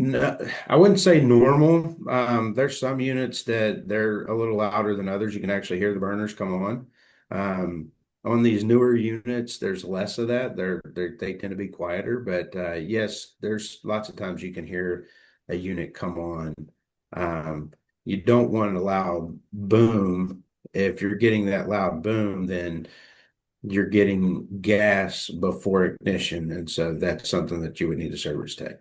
No, I wouldn't say normal. There's some units that they're a little louder than others. You can actually hear the burners come on. On these newer units, there's less of that. They tend to be quieter, but yes, there's lots of times you can hear a unit come on. Um, you don't want a loud boom. If you're getting that loud boom, then you're getting gas before ignition, and so that's something that you would need a service tech.